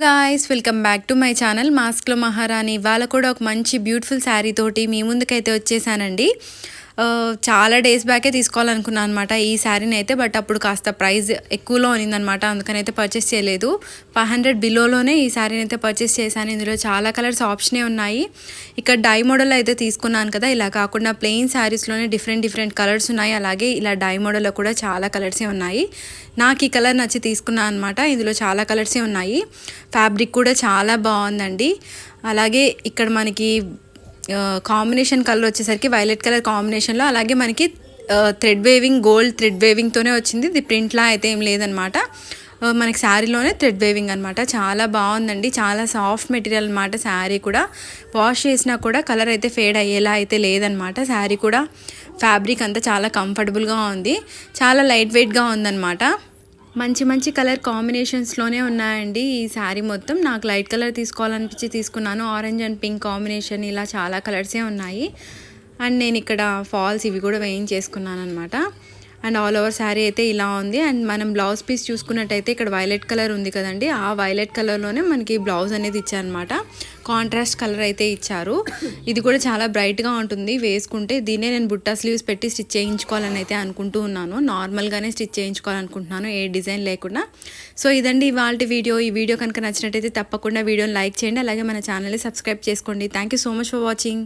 Guys welcome back to my channel మాస్క్లో మహారాణి. ఇవాళ కూడా ఒక మంచి బ్యూటిఫుల్ శారీ తోటి మీ ముందుకైతే వచ్చేసానండి. చాలా డేస్ బ్యాకే తీసుకోవాలనుకున్నాను అనమాట ఈ శారీని అయితే. బట్ అప్పుడు కాస్త ప్రైస్ ఎక్కువలో ఉన్నిందనమాట, అందుకనైతే పర్చేస్ చేయలేదు. 500 బిలోలోనే ఈ శారీని అయితే పర్చేస్ చేశాను. ఇందులో చాలా కలర్స్ ఆప్షనే ఉన్నాయి. ఇక్కడ డై మోడల్ అయితే తీసుకున్నాను కదా, ఇలా కాకుండా ప్లెయిన్ శారీస్లోనే డిఫరెంట్ కలర్స్ ఉన్నాయి. అలాగే ఇలా డై మోడల్లో కూడా చాలా కలర్సే ఉన్నాయి. నాకు ఈ కలర్ నచ్చి తీసుకున్నాను అనమాట. ఇందులో చాలా కలర్సే ఉన్నాయి. ఫ్యాబ్రిక్ కూడా చాలా బాగుందండి. అలాగే ఇక్కడ మనకి కాంబినేషన్ కలర్ వచ్చేసరికి వైలెట్ కలర్ కాంబినేషన్లో, అలాగే మనకి థ్రెడ్ వేవింగ్, గోల్డ్ థ్రెడ్ వేవింగ్తోనే వచ్చింది. ఇది ప్రింట్లా అయితే ఏం లేదనమాట, మనకి శారీలోనే థ్రెడ్ వేవింగ్ అనమాట. చాలా బాగుందండి, చాలా సాఫ్ట్ మెటీరియల్ అనమాట. శారీ కూడా వాష్ చేసినా కూడా కలర్ అయితే ఫేడ్ అయ్యేలా అయితే లేదనమాట. శారీ కూడా ఫ్యాబ్రిక్ అంతా చాలా కంఫర్టబుల్గా ఉంది, చాలా లైట్ వెయిట్గా ఉందన్నమాట. మంచి కలర్ కాంబినేషన్స్లోనే ఉన్నాయండి ఈ శారీ మొత్తం. నాకు లైట్ కలర్ తీసుకోవాలనిపించి తీసుకున్నాను. ఆరెంజ్ అండ్ పింక్ కాంబినేషన్, ఇలా చాలా కలర్సే ఉన్నాయి. అండ్ నేను ఇక్కడ ఫాల్స్ ఇవి కూడా వేయించేసుకున్నాను అనమాట. అండ్ ఆల్ ఓవర్ శారీ అయితే ఇలా ఉంది. అండ్ మనం బ్లౌజ్ పీస్ చూసుకున్నట్టయితే ఇక్కడ వైలెట్ కలర్ ఉంది కదండి, ఆ వైలెట్ కలర్లోనే మనకి బ్లౌజ్ అనేది ఇచ్చారనమాట. కాంట్రాస్ట్ కలర్ అయితే ఇచ్చారు. ఇది కూడా చాలా బ్రైట్గా ఉంటుంది వేసుకుంటే. దీన్నే నేను బుట్టా స్లీవ్స్ పెట్టి స్టిచ్ చేయించుకోవాలని అయితే అనుకుంటూ ఉన్నాను. నార్మల్గానే స్టిచ్ చేయించుకోవాలనుకుంటున్నాను, ఏ డిజైన్ లేకుండా. సో ఇదండి ఇవాల్టి వీడియో. ఈ వీడియో కనుక నచ్చినట్టయితే తప్పకుండా వీడియోని లైక్ చేయండి, అలాగే మన ఛానల్ని సబ్స్క్రైబ్ చేసుకోండి. Thank you so much for watching.